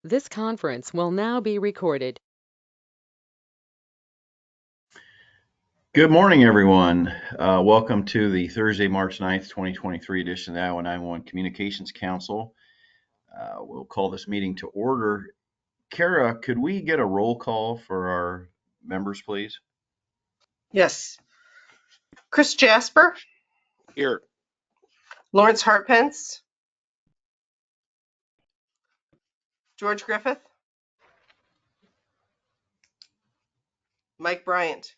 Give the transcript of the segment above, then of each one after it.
This conference will now be recorded. Good morning, everyone. Welcome to the Thursday, March 9th, 2023 edition of the Iowa 911 Communications Council. We'll call this meeting to order. Kara, could we get a roll call for our members, please? Yes. Chris Jasper. Here. Lawrence Hartpence. George Griffith. Mike Bryant.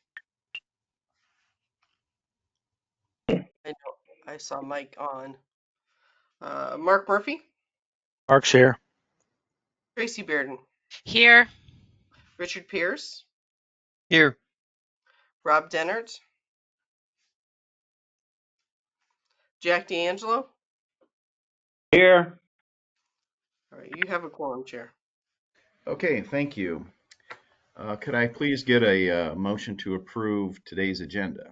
I saw Mike on. Mark Murphy. Mark's here. Tracy Bearden. Here. Richard Pierce. Here. Rob Dennert. Jack D'Angelo. Here. All right, you have a quorum, Chair. Okay, thank you. Could I please get a motion to approve today's agenda?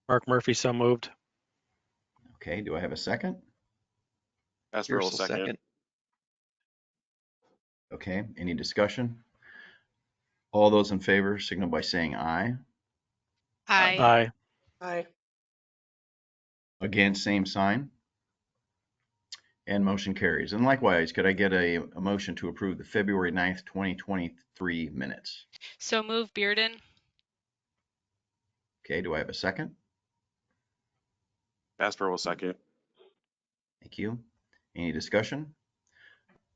Mark Murphy, so moved. Okay, do I have a second? Asper will second. Okay, any discussion? All those in favor signal by saying aye. Aye. Aye. Aye. Against, same sign. And motion carries. And likewise, could I get a motion to approve the February 9th, 2023 minutes? So move, Bearden. Okay, do I have a second? Asper will second. Thank you. Any discussion?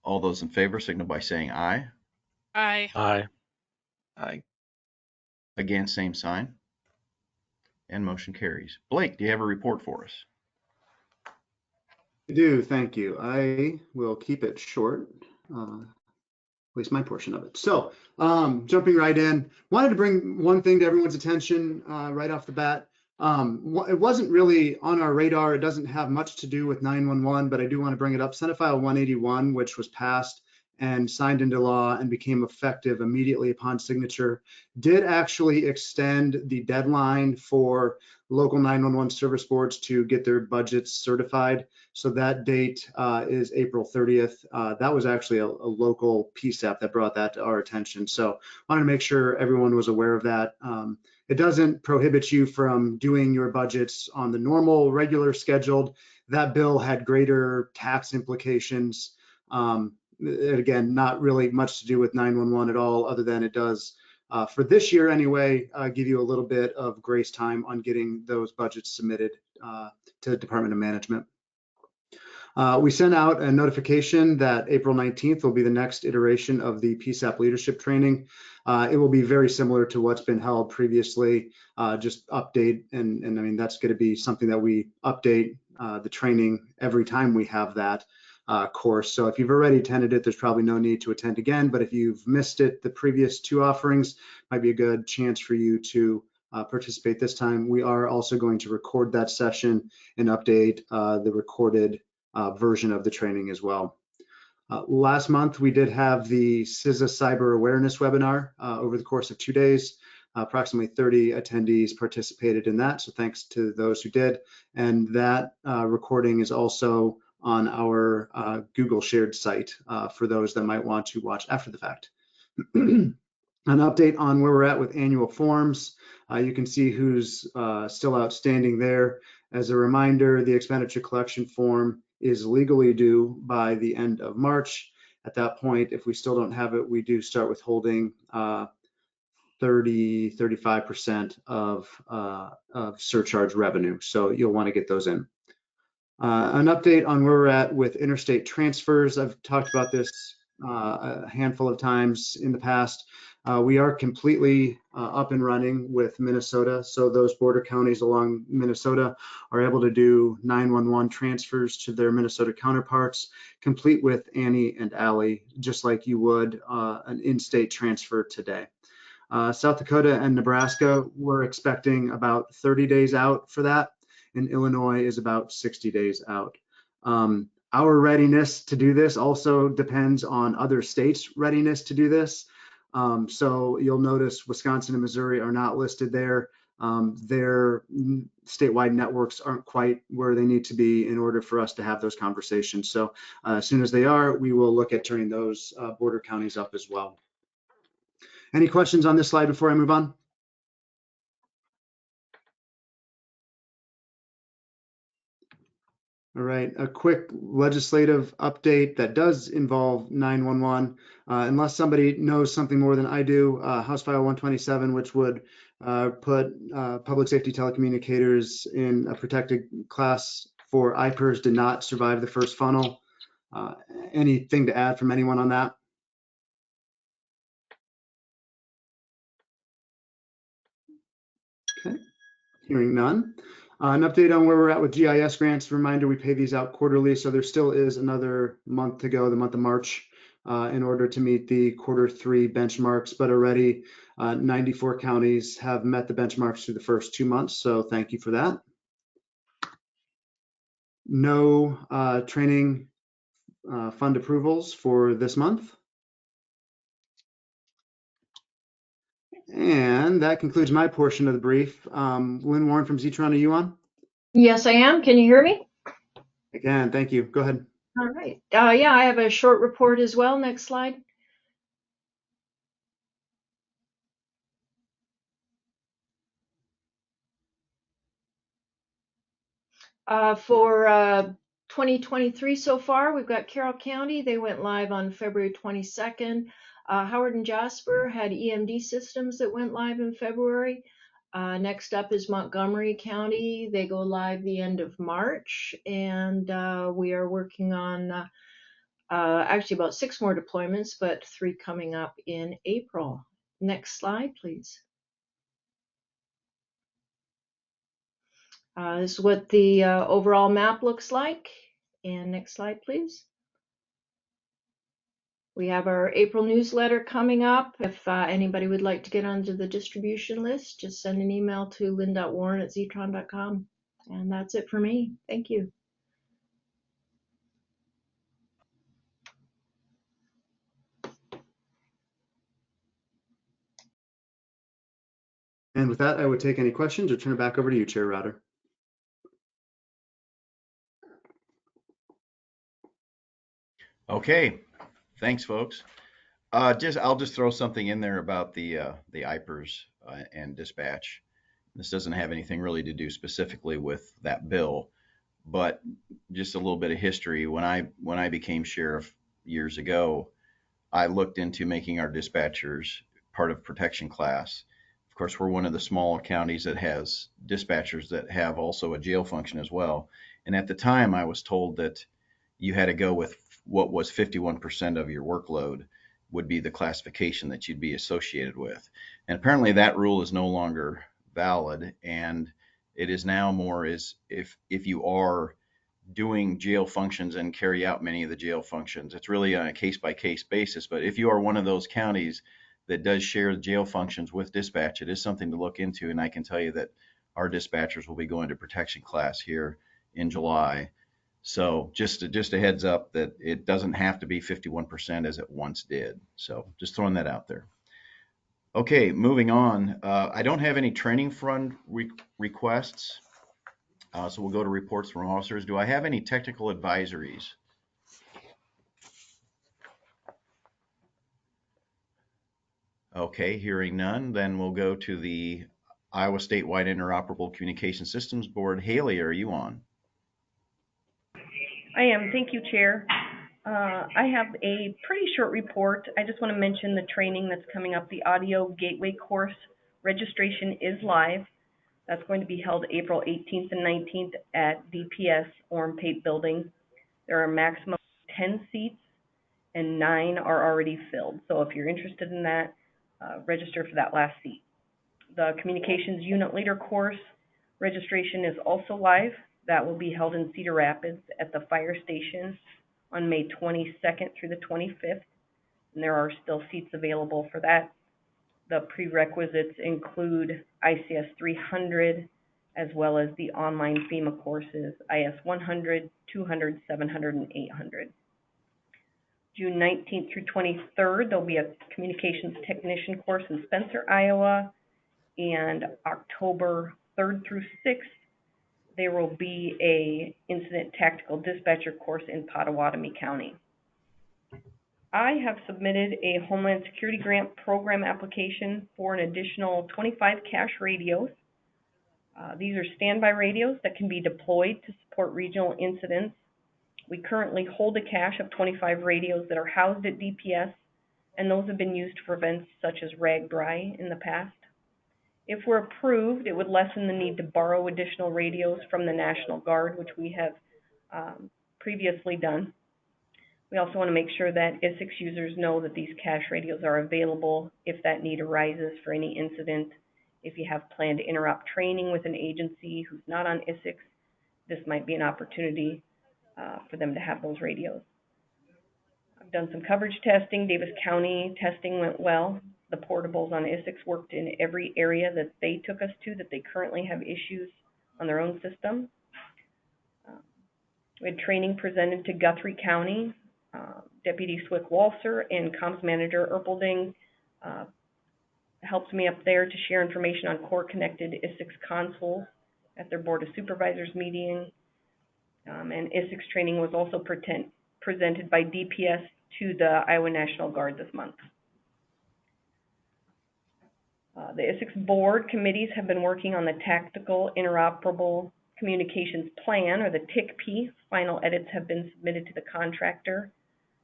All those in favor signal by saying aye. Aye. Aye. Aye. Against, same sign. And motion carries. Blake, do you have a report for us? I do, thank you. I will keep it short, at least my portion of it. So jumping right in, wanted to bring one thing to everyone's attention right off the bat. It wasn't really on our radar. It doesn't have much to do with 911, but I do want to bring it up. Senate File 181, which was passed and signed into law and became effective immediately upon signature, did actually extend the deadline for local 911 service boards to get their budgets certified. So that date is April 30th. That was actually a local PSAP that brought that to our attention. So I wanted to make sure everyone was aware of that. It doesn't prohibit you from doing your budgets on the normal, regular scheduled. That bill had greater tax implications. Again, not really much to do with 911 at all, other than it does, for this year anyway, give you a little bit of grace time on getting those budgets submitted to the Department of Management. We sent out a notification that April 19th will be the next iteration of the PSAP leadership training. It will be very similar to what's been held previously, just update. And I mean, that's going to be something that we update the training every time we have that course. So if you've already attended it, there's probably no need to attend again. But if you've missed it, the previous two offerings might be a good chance for you to participate this time. We are also going to record that session and update the recorded version of the training as well. Last month, we did have the CISA Cyber Awareness webinar over the course of 2 days. Approximately 30 attendees participated in that, so thanks to those who did. And that recording is also on our Google shared site for those that might want to watch after the fact. An update on where we're at with annual forms. You can see who's still outstanding there. As a reminder, the expenditure collection form is legally due by the end of March. At that point, if we still don't have it, we do start withholding 35% of surcharge revenue. So you'll want to get those in. An update on where we're at with interstate transfers. I've talked about this a handful of times in the past. We are completely up and running with Minnesota. So those border counties along Minnesota are able to do 911 transfers to their Minnesota counterparts, complete with Annie and Allie, just like you would an in-state transfer today. South Dakota and Nebraska, we're expecting about 30 days out for that, and Illinois is about 60 days out. Our readiness to do this also depends on other states' readiness to do this. So you'll notice Wisconsin and Missouri are not listed there. their statewide networks aren't quite where they need to be in order for us to have those conversations. So as soon as they are, we will look at turning those border counties up as well. Any questions on this slide before I move on? All right, a quick legislative update that does involve 911. Unless somebody knows something more than I do, House File 127, which would put public safety telecommunicators in a protected class for IPERS, did not survive the first funnel. Anything to add from anyone on that? Okay, hearing none. An update on where we're at with GIS grants. Reminder, we pay these out quarterly, so there still is another month to go, the month of March, in order to meet the Q3 benchmarks, but already 94 counties have met the benchmarks through the first 2 months, so thank you for that. No training fund approvals for this month. And that concludes my portion of the brief. Lynn Warren from Zetron, are you on? Yes, I am. Can you hear me? Again, thank you. Go ahead. All right. Yeah, I have a short report as well. Next slide. For 2023 so far, we've got Carroll County. They went live on February 22nd. Howard and Jasper had EMD systems that went live in February. Next up is Montgomery County. They go live the end of March, and we are working on actually about 6 more deployments, but 3 coming up in April. Next slide, please. This is what the overall map looks like. And next slide, please. We have our April newsletter coming up. If anybody would like to get onto the distribution list, just send an email to lynn.warren@zetron.com. And that's it for me. Thank you. And with that, I would take any questions or turn it back over to you, Chair Router. Okay, thanks, folks. I'll just throw something in there about the IPERS and dispatch. This doesn't have anything really to do specifically with that bill, but just a little bit of history. When I became sheriff years ago, I looked into making our dispatchers part of protection class. Of course, we're one of the smaller counties that has dispatchers that have also a jail function as well. And at the time, I was told that you had to go with what was 51% of your workload would be the classification that you'd be associated with. And apparently that rule is no longer valid. And it is now more is if you are doing jail functions and carry out many of the jail functions, it's really on a case by case basis. But if you are one of those counties that does share the jail functions with dispatch, it is something to look into. And I can tell you that our dispatchers will be going to protection class here in July. So just a heads up that it doesn't have to be 51% as it once did. So just throwing that out there. Okay, moving on. I don't have any training fund requests. So we'll go to reports from officers. Do I have any technical advisories? Okay, hearing none, then we'll go to the Iowa Statewide Interoperable Communication Systems Board. Haley, are you on? I am. Thank you, Chair. I have a pretty short report. I just want to mention the training that's coming up, the Audio Gateway course. Registration is live. That's going to be held April 18th and 19th at DPS Orem Pape Building. There are a maximum of 10 seats and 9 are already filled. So if you're interested in that, register for that last seat. The Communications Unit Leader course registration is also live. That will be held in Cedar Rapids at the fire station on May 22nd through the 25th. And there are still seats available for that. The prerequisites include ICS 300, as well as the online FEMA courses, IS 100, 200, 700, and 800. June 19th through 23rd, there'll be a communications technician course in Spencer, Iowa. and October 3rd through 6th, there will be a incident tactical dispatcher course in Pottawatomie County. I have submitted a Homeland Security Grant Program application for an additional 25 cache radios. These are standby radios that can be deployed to support regional incidents. We currently hold a cache of 25 radios that are housed at DPS, and those have been used for events such as RAGBRAI in the past. If we're approved, it would lessen the need to borrow additional radios from the National Guard, which we have previously done. We also want to make sure that ISIX users know that these cache radios are available if that need arises for any incident. If you have planned interop training with an agency who's not on ISIX, this might be an opportunity for them to have those radios. I've done some coverage testing. Davis County testing went well. The portables on ISIX worked in every area that they took us to that they currently have issues on their own system. We had training presented to Guthrie County. Deputy Swick Walser and Comms Manager Erpelding helped me up there to share information on core connected ISIX consoles at their Board of Supervisors meeting. And ISIX training was also presented by DPS to the Iowa National Guard this month. The ISIX board committees have been working on the Tactical Interoperable Communications Plan, or the TICP. Final edits have been submitted to the contractor.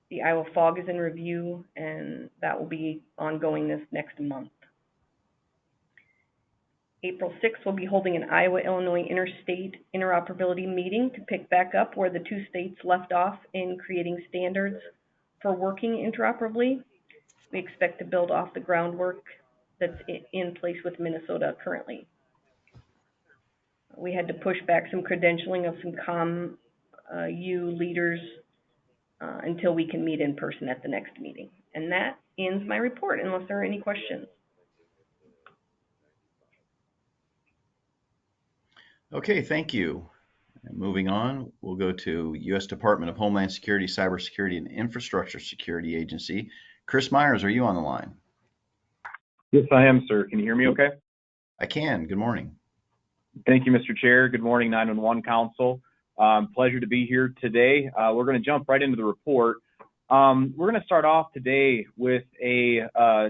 The Iowa FOG is in review, and that will be ongoing this next month. April 6th, we'll be holding an Iowa-Illinois interstate interoperability meeting to pick back up where the two states left off in creating standards for working interoperably. We expect to build off the groundwork that's in place with Minnesota currently. We had to push back some credentialing of some CommU leaders until we can meet in person at the next meeting. And that ends my report, unless there are any questions. Okay, thank you. And moving on, we'll go to U.S. Department of Homeland Security, Cybersecurity, and Infrastructure Security Agency. Chris Myers, are you on the line? Yes, I am, sir. Can you hear me okay? I can. Good morning. Thank you, Mr. Chair. Good morning, 911 Council. Pleasure to be here today. We're going to jump right into the report. We're going to start off today with a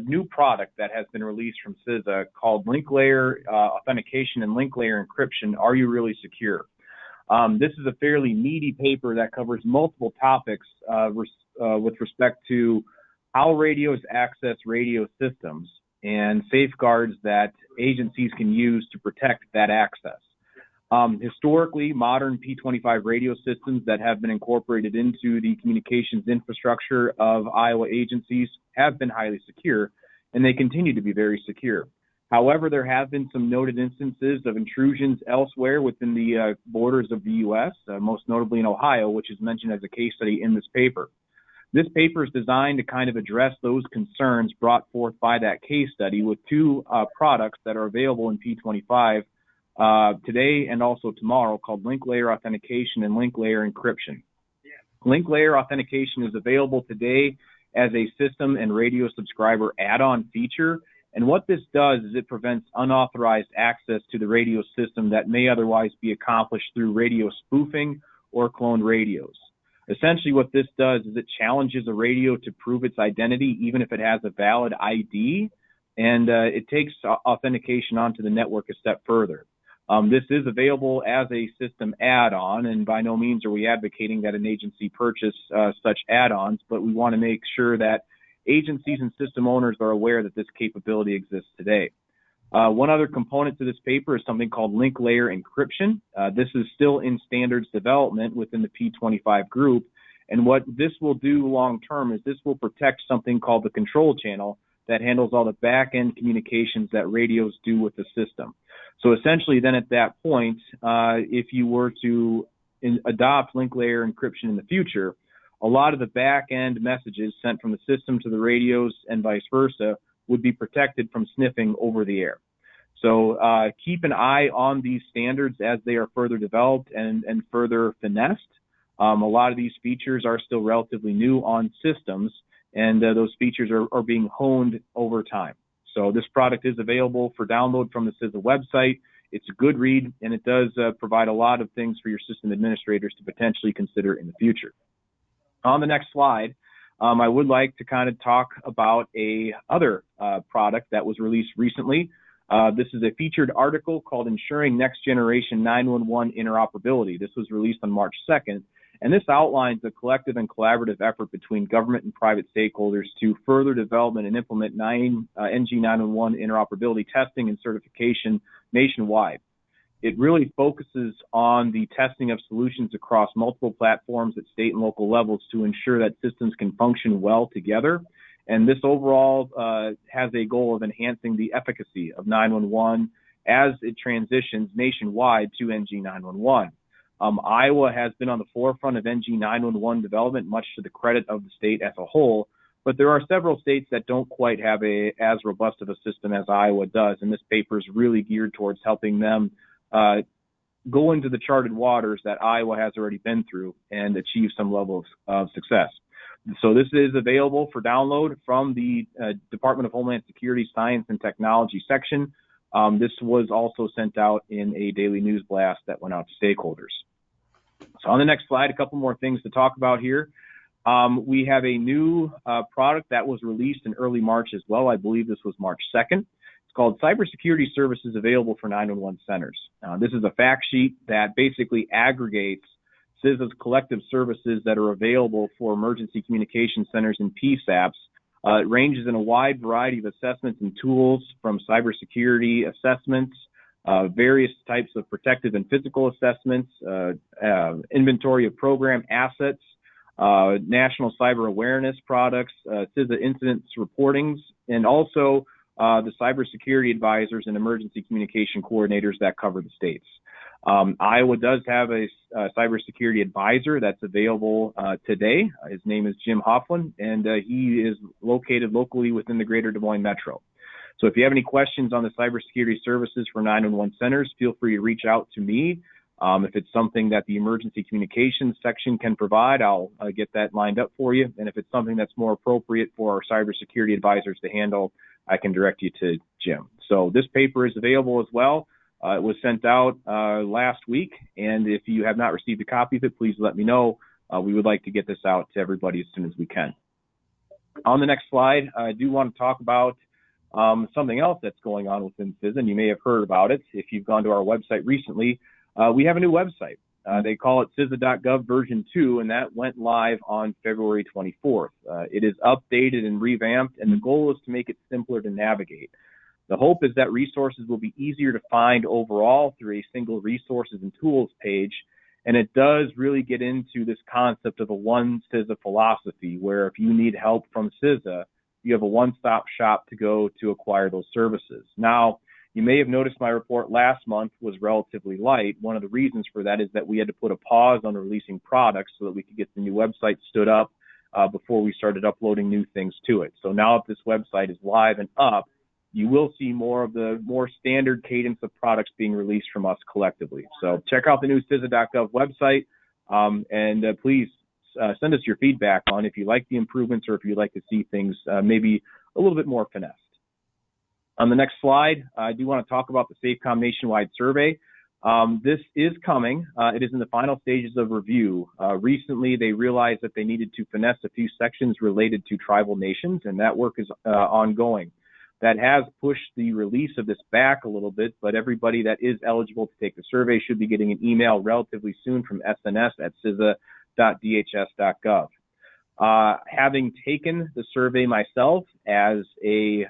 new product that has been released from CISA called Link Layer Authentication and Link Layer Encryption. Are you really secure? This is a fairly meaty paper that covers multiple topics with respect to how radios access radio systems and safeguards that agencies can use to protect that access. Historically, modern P25 radio systems that have been incorporated into the communications infrastructure of Iowa agencies have been highly secure, and they continue to be very secure. However, there have been some noted instances of intrusions elsewhere within the borders of the U.S., most notably in Ohio, which is mentioned as a case study in this paper. This paper is designed to kind of address those concerns brought forth by that case study with two products that are available in P25 today and also tomorrow, called Link Layer Authentication and Link Layer Encryption. Link Layer Authentication is available today as a system and radio subscriber add-on feature. And what this does is it prevents unauthorized access to the radio system that may otherwise be accomplished through radio spoofing or cloned radios. Essentially, what this does is it challenges a radio to prove its identity, even if it has a valid ID, and it takes authentication onto the network a step further. This is available as a system add-on, and by no means are we advocating that an agency purchase such add-ons, but we want to make sure that agencies and system owners are aware that this capability exists today. One other component to this paper is something called Link Layer Encryption. This is still in standards development within the P25 group, and what this will do long-term is this will protect something called the control channel that handles all the back-end communications that radios do with the system. So essentially then at that point, if you were to adopt Link Layer Encryption in the future, a lot of the back-end messages sent from the system to the radios and vice versa would be protected from sniffing over the air. So keep an eye on these standards as they are further developed and further finessed. A lot of these features are still relatively new on systems, and those features are being honed over time. So this product is available for download from the CISA website. It's a good read, and it does provide a lot of things for your system administrators to potentially consider in the future. On the next slide, I would like to kind of talk about a other product that was released recently. This is a featured article called Ensuring Next Generation 911 Interoperability. This was released on March 2nd, and this outlines a collective and collaborative effort between government and private stakeholders to further development and implement NG911 interoperability testing and certification nationwide. It really focuses on the testing of solutions across multiple platforms at state and local levels to ensure that systems can function well together. And this overall has a goal of enhancing the efficacy of 911 as it transitions nationwide to NG911. Iowa has been on the forefront of NG911 development, much to the credit of the state as a whole, but there are several states that don't quite have as robust of a system as Iowa does, and this paper is really geared towards helping them go into the charted waters that Iowa has already been through and achieve some level of success. So this is available for download from the Department of Homeland Security Science and Technology section. This was also sent out in a daily news blast that went out to stakeholders. So on the next slide, a couple more things to talk about here. We have a new product that was released in early March as well. I believe this was March 2nd. It's called Cybersecurity Services Available for 911 Centers. This is a fact sheet that basically aggregates CISA's collective services that are available for emergency communication centers and PSAPs. It ranges in a wide variety of assessments and tools, from cybersecurity assessments, various types of protective and physical assessments, inventory of program assets, national cyber awareness products, CISA incidents reportings, and also the cybersecurity advisors and emergency communication coordinators that cover the states. Iowa does have a cybersecurity advisor that's available today. His name is Jim Hofflin, and he is located locally within the greater Des Moines Metro. So if you have any questions on the cybersecurity services for 911 centers, feel free to reach out to me. If it's something that the emergency communications section can provide, I'll get that lined up for you. And if it's something that's more appropriate for our cybersecurity advisors to handle, I can direct you to Jim. So this paper is available as well. It was sent out last week, and if you have not received a copy of it, please let me know. We would like to get this out to everybody as soon as we can. On the next slide, I do want to talk about something else that's going on within CISA, and you may have heard about it if you've gone to our website recently. We have a new website. They call it CISA.gov version 2, and that went live on February 24th. It is updated and revamped, and the goal is to make it simpler to navigate. The hope is that resources will be easier to find overall through a single resources and tools page, and it does really get into this concept of a one CISA philosophy, where if you need help from CISA, you have a one-stop shop to go to acquire those services. Now, you may have noticed my report last month was relatively light. One of the reasons for that is that we had to put a pause on releasing products so that we could get the new website stood up before we started uploading new things to it. So now that this website is live and up, you will see more of the more standard cadence of products being released from us collectively. So check out the new CISA.gov website, and please send us your feedback on if you like the improvements or if you'd like to see things maybe a little bit more finessed. On the next slide, I do want to talk about the SAFECOM nationwide survey. This is coming. It is in the final stages of review. Recently, they realized that they needed to finesse a few sections related to tribal nations, and that work is ongoing. That has pushed the release of this back a little bit, but everybody that is eligible to take the survey should be getting an email relatively soon from sns@cisa.dhs.gov. Having taken the survey myself as a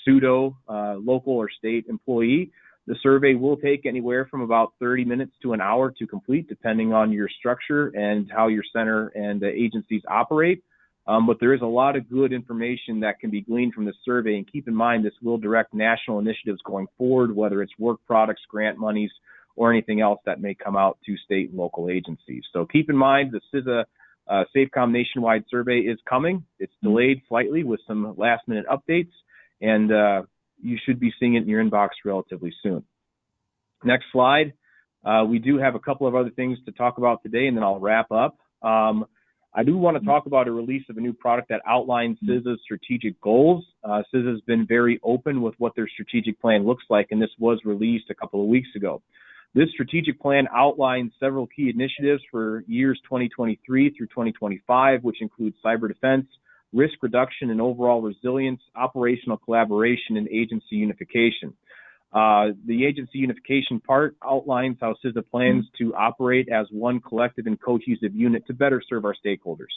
pseudo local or state employee, the survey will take anywhere from about 30 minutes to an hour to complete, depending on your structure and how your center and the agencies operate. But there is a lot of good information that can be gleaned from this survey, and keep in mind this will direct national initiatives going forward, whether it's work products, grant monies, or anything else that may come out to state and local agencies. So keep in mind the CISA SAFECOM nationwide survey is coming. It's delayed slightly with some last-minute updates, and you should be seeing it in your inbox relatively soon. Next slide. We do have a couple of other things to talk about today, and then I'll wrap up. I do want to talk about a release of a new product that outlines CISA's strategic goals. CISA has been very open with what their strategic plan looks like, and this was released a couple of weeks ago. This strategic plan outlines several key initiatives for years 2023 through 2025, which include cyber defense, risk reduction and overall resilience, operational collaboration, and agency unification. The agency unification part outlines how CISA plans to operate as one collective and cohesive unit to better serve our stakeholders.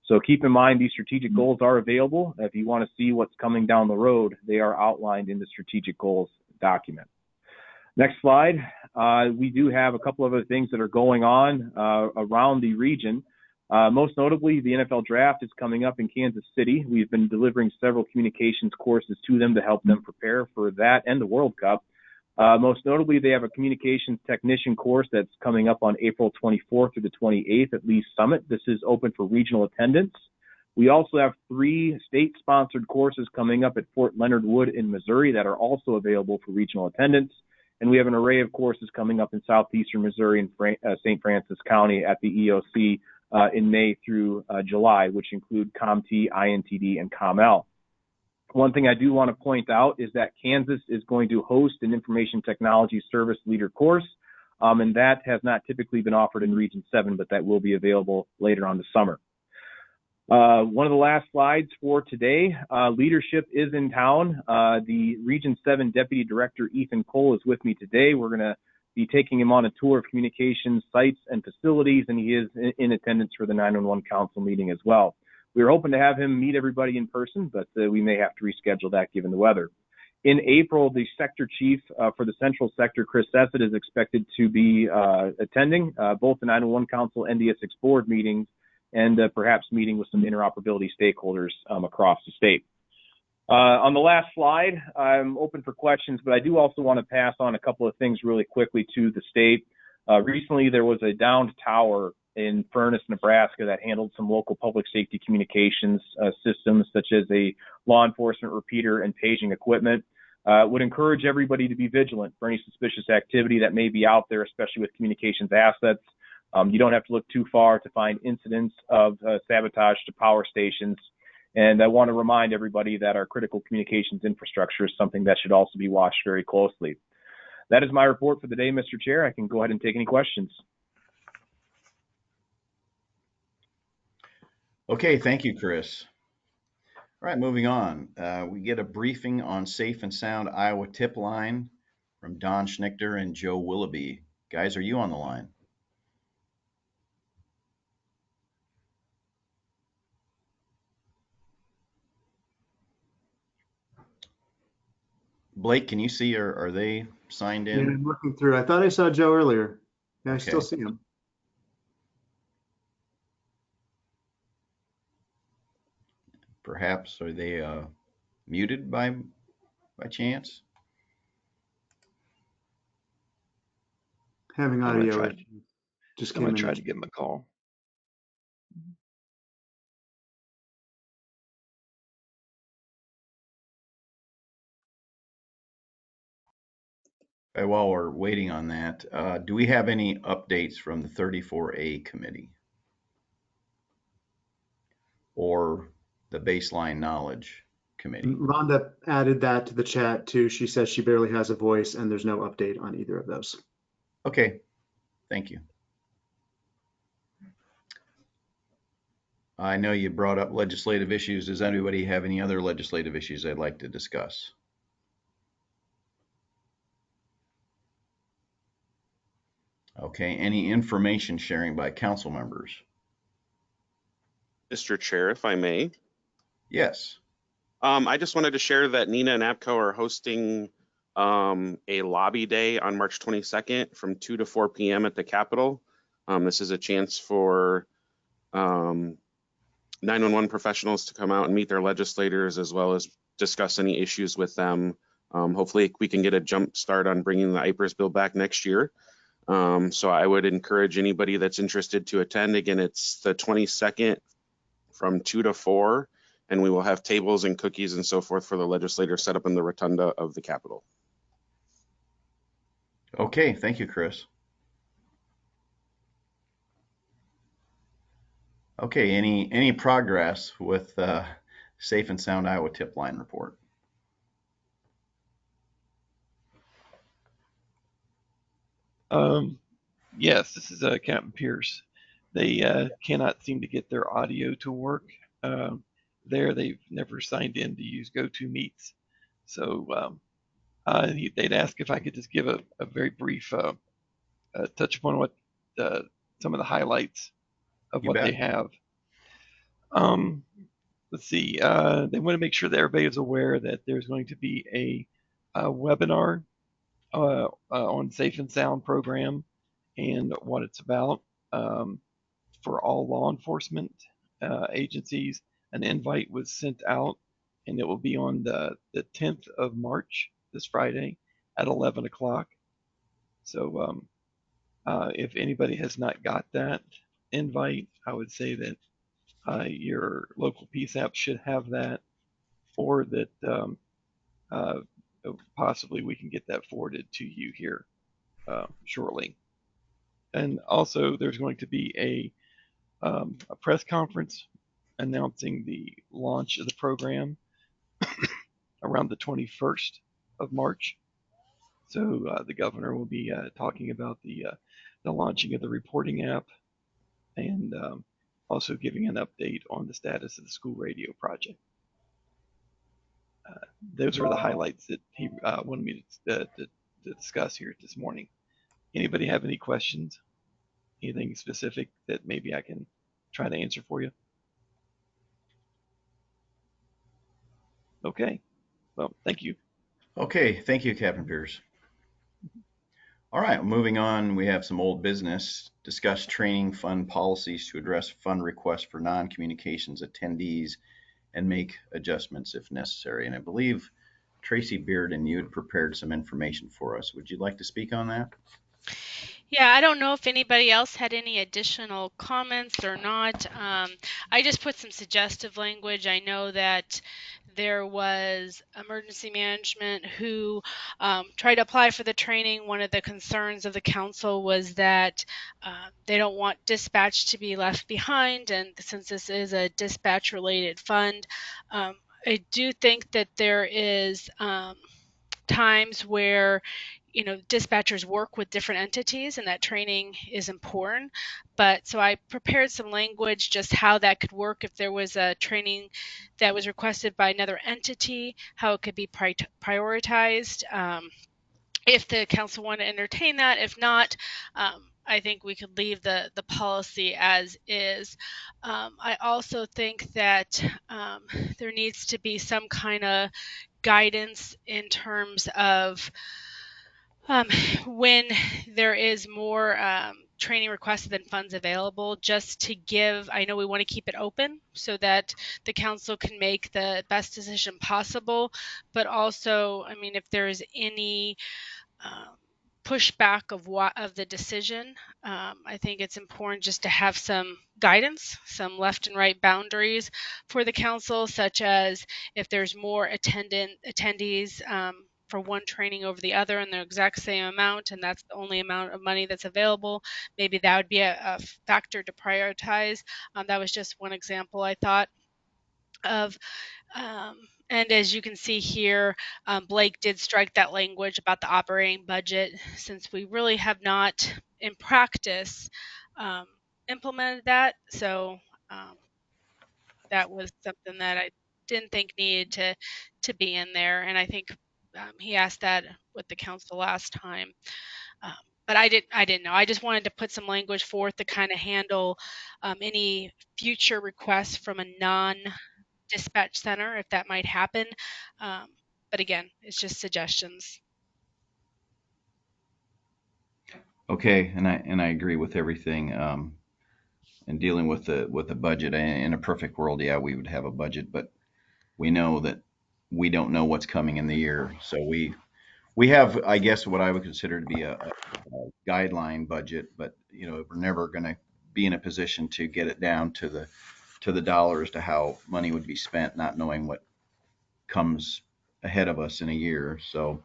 So keep in mind these strategic goals are available. If you want to see what's coming down the road, they are outlined in the strategic goals document. Next slide. We do have a couple of other things that are going on around the region. Most notably, the NFL draft is coming up in Kansas City. We've been delivering several communications courses to them to help them prepare for that and the World Cup. Most notably, they have a communications technician course that's coming up on April 24th through the 28th at Lee's Summit. This is open for regional attendance. We also have 3 state-sponsored courses coming up at Fort Leonard Wood in Missouri that are also available for regional attendance. And we have an array of courses coming up in southeastern Missouri and St. Francis County at the EOC in May through July, which include CompT, INTD, and ComL. One thing I do want to point out is that Kansas is going to host an Information Technology Service Leader course, and that has not typically been offered in Region 7, but that will be available later on this summer. One of the last slides for today, leadership is in town. The Region 7 Deputy Director Ethan Cole is with me today. We're going to be taking him on a tour of communications sites and facilities, and he is in attendance for the 911 Council meeting as well. We were hoping to have him meet everybody in person, but we may have to reschedule that given the weather. In April, the sector chief for the Central Sector, Chris Sessett, is expected to be attending both the 911 Council and NDS6 board meetings, and perhaps meeting with some interoperability stakeholders across the state. On the last slide, I'm open for questions, but I do also want to pass on a couple of things really quickly to the state. Recently, there was a downed tower in Furnace, Nebraska that handled some local public safety communications systems, such as a law enforcement repeater and paging equipment. Would encourage everybody to be vigilant for any suspicious activity that may be out there, especially with communications assets. You don't have to look too far to find incidents of sabotage to power stations. And I want to remind everybody that our critical communications infrastructure is something that should also be watched very closely. That is my report for the day, Mr. Chair. I can go ahead and take any questions. Okay, thank you, Chris. All right, moving on. We get a briefing on Safe and Sound Iowa Tip Line from Don Schnichter and Joe Willoughby. Guys, are you on the line? Blake, can you see, or are they signed Yeah, in? I'm looking through. I thought I saw Joe earlier. Yeah, I Okay. still see him. Perhaps are they muted by chance? Having I'm gonna audio. try- Just I'm came gonna in. try to give him a call. While we're waiting on that, do we have any updates from the 34A committee or the baseline knowledge committee? Rhonda added that to the chat too. She says she barely has a voice and there's no update on either of those. Okay, thank you. I know you brought up legislative issues. Does anybody have any other legislative issues they'd like to discuss? Okay, any information sharing by council members? Mr. Chair, if I may. Yes. I just wanted to share that NENA and APCO are hosting a lobby day on March 22nd from 2 to 4 p.m. at the Capitol. This is a chance for 911 professionals to come out and meet their legislators, as well as discuss any issues with them. Hopefully we can get a jump start on bringing the IPERS bill back next year. So I would encourage anybody that's interested to attend. Again, it's the 22nd from 2 to 4, and we will have tables and cookies and so forth for the legislators set up in the rotunda of the Capitol. Okay, thank you, Chris. Okay, any progress with Safe and Sound Iowa tip line report? Yes, this is Captain Pierce. They cannot seem to get their audio to work. They've never signed in to use GoToMeets. So they'd ask if I could just give a very brief touch upon what some of the highlights of You what bet. they have. Let's see. They want to make sure that everybody is aware that there's going to be a webinar on Safe and Sound program and what it's about for all law enforcement agencies. An invite was sent out, and it will be on the 10th of March, this Friday, at 11 o'clock. So if anybody has not got that invite, I would say that your local PSAP should have that, or that possibly we can get that forwarded to you here shortly. And also, there's going to be a press conference announcing the launch of the program around the 21st of March. So the governor will be talking about the launching of the reporting app, and also giving an update on the status of the school radio project. Those are the highlights that he wanted me to discuss here this morning. Anybody have any questions? Anything specific that maybe I can try to answer for you? Okay. Well, thank you. Okay, thank you, Captain Pierce. All right, moving on, we have some old business. Discuss training fund policies to address fund requests for non-communications attendees and make adjustments if necessary. And I believe Tracy Bearden, you had prepared some information for us. Would you like to speak on that? Yeah, I don't know if anybody else had any additional comments or not. I just put some suggestive language. I know that there was emergency management who tried to apply for the training. One of the concerns of the council was that they don't want dispatch to be left behind, and since this is a dispatch related fund, I do think that there is times where dispatchers work with different entities, and that training is important. But so I prepared some language just how that could work if there was a training that was requested by another entity, how it could be prioritized, if the council wanted to entertain that. If not, I think we could leave the policy as is. I also think that there needs to be some kind of guidance in terms of when there is more training requested than funds available, just to give, I know we want to keep it open so that the council can make the best decision possible, but also, I mean, if there's any pushback of the decision, I think it's important just to have some guidance, some left and right boundaries for the council, such as if there's more attendees for one training over the other and the exact same amount, and that's the only amount of money that's available, maybe that would be a factor to prioritize. That was just one example I thought of. And as you can see here, Blake did strike that language about the operating budget, since we really have not in practice implemented that. So that was something that I didn't think needed to be in there. And I think he asked that with the council last time. But I didn't know. I just wanted to put some language forth to kind of handle any future requests from a non-dispatch center, if that might happen. But again, it's just suggestions. Okay, and I agree with everything. And dealing with the budget, in a perfect world, yeah, we would have a budget, but we know that we don't know what's coming in the year. So we have, I guess, what I would consider to be a guideline budget, but we're never going to be in a position to get it down to the dollar as to how money would be spent, not knowing what comes ahead of us in a year. So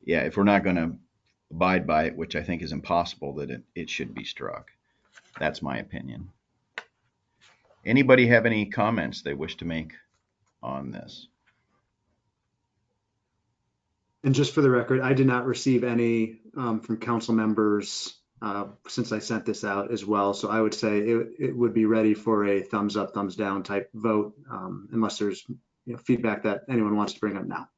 yeah, if we're not going to abide by it, which I think is impossible, that it should be struck. That's my opinion. Anybody have any comments they wish to make on this? And just for the record, I did not receive any from council members since I sent this out as well. So I would say it would be ready for a thumbs up, thumbs down type vote, unless there's feedback that anyone wants to bring up now.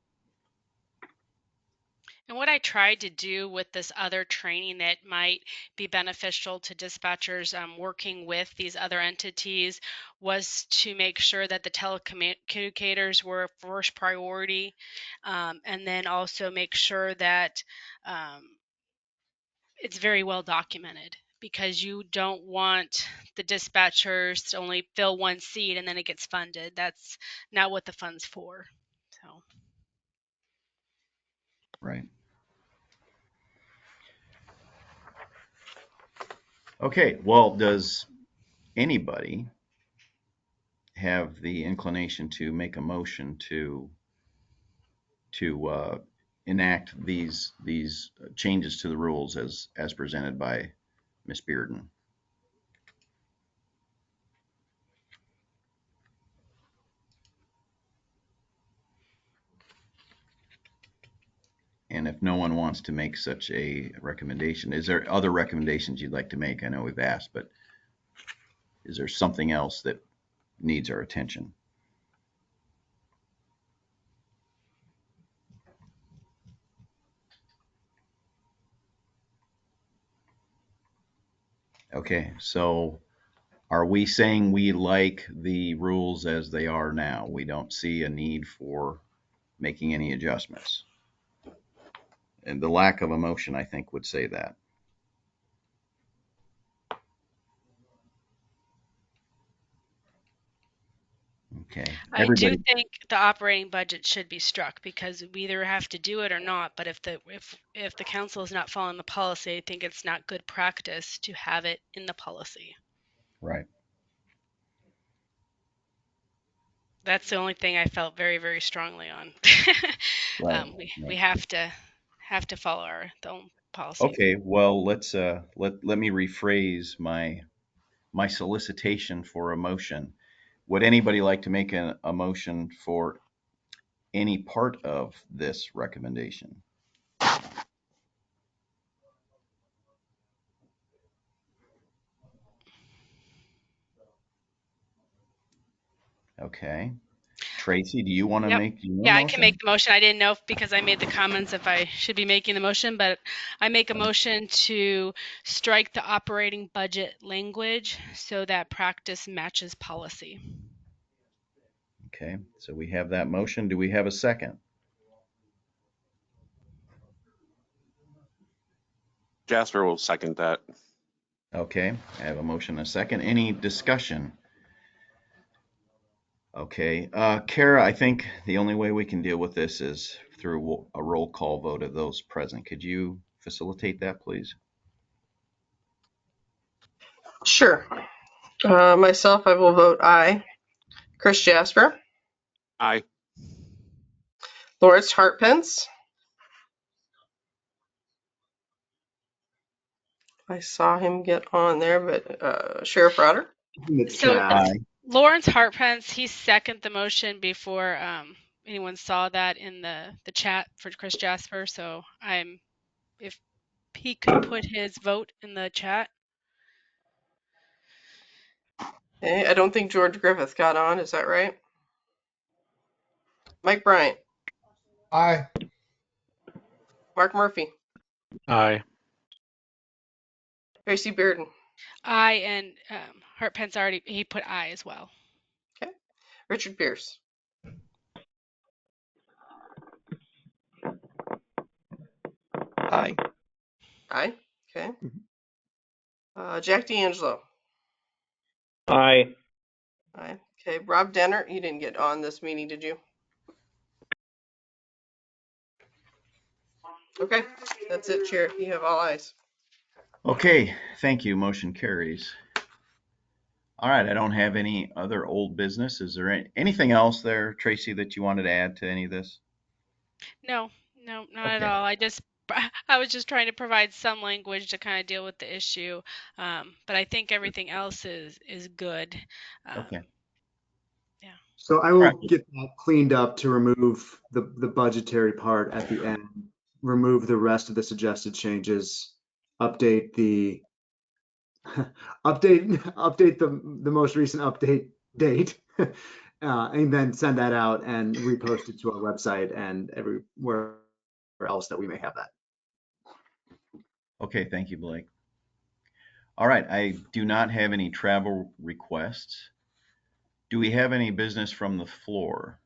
And what I tried to do with this other training that might be beneficial to dispatchers working with these other entities was to make sure that the telecommunicators were first priority, and then also make sure that it's very well documented, because you don't want the dispatchers to only fill one seat and then it gets funded. That's not what the fund's for. So. Right. Okay, well, does anybody have the inclination to make a motion to enact these changes to the rules as presented by Ms. Bearden? And if no one wants to make such a recommendation, is there other recommendations you'd like to make? I know we've asked, but is there something else that needs our attention? Okay, so are we saying we like the rules as they are now? We don't see a need for making any adjustments? And the lack of a motion, I think, would say that. Okay. I do think the operating budget should be struck, because we either have to do it or not. But if the council is not following the policy, I think it's not good practice to have it in the policy. Right. That's the only thing I felt very, very strongly on. Right. We have to follow our own policy. Okay. Well, let's let me rephrase my solicitation for a motion. Would anybody like to make a motion for any part of this recommendation? Okay. Tracy, do you want to make your motion? Yeah, I can make the motion. I didn't know because I made the comments if I should be making the motion, but I make a motion to strike the operating budget language so that practice matches policy. Okay, so we have that motion. Do we have a second? Jasper will second that. Okay, I have a motion and a second. Any discussion? Okay, Kara, I think the only way we can deal with this is through a roll call vote of those present. Could you facilitate that, please? Sure. Myself, I will vote aye. Chris Jasper. Aye. Lawrence Hartpence. I saw him get on there, but Sheriff Rotter. Lawrence Hartpence, he seconded the motion before anyone saw that in the chat for Chris Jasper. So if he could put his vote in the chat. Okay, I don't think George Griffith got on. Is that right? Mike Bryant. Aye. Mark Murphy. Aye. Tracy Bearden. Aye, and Hartpence he put aye as well. Okay. Richard Pierce. Aye. Aye. Okay. Jack D'Angelo. Aye. Aye. Okay. Rob Denner, you didn't get on this meeting, did you? Okay. That's it, Chair. You have all ayes. Okay, thank you. Motion carries. All right, I don't have any other old business. Is there anything else there, Tracy, that you wanted to add to any of this? No, not at all. I just I was just trying to provide some language to kind of deal with the issue, but I think everything else is good. Okay. Yeah. So I All will right. get that cleaned up to remove the budgetary part at the end, remove the rest of the suggested changes, update the update the most recent update date, and then send that out and repost it to our website and everywhere else that we may have that. Okay, thank you, Blake. All right, I do not have any travel requests. Do we have any business from the floor?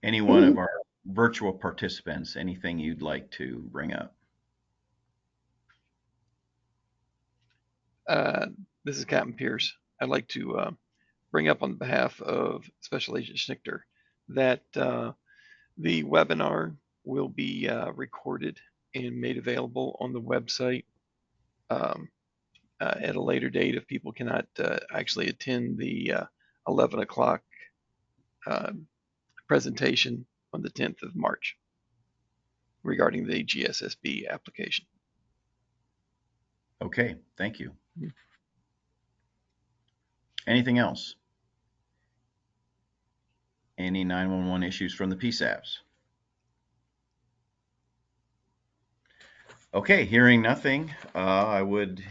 Any one of our virtual participants, anything you'd like to bring up? This is Captain Pierce. I'd like to bring up on behalf of Special Agent Schnichter that the webinar will be recorded and made available on the website at a later date if people cannot actually attend the 11 o'clock presentation on the 10th of March regarding the GSSB application. Okay, thank you. Anything else? Any 911 issues from the PSAPs? Okay, hearing nothing, I would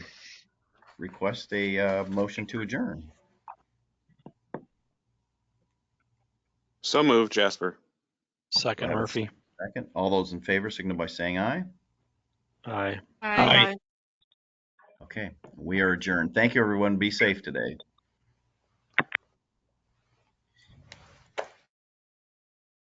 request a motion to adjourn. So moved, Jasper. Second, Murphy. Second, all those in favor signal by saying aye. Aye. Aye. Okay, we are adjourned. Thank you, everyone. Be safe today.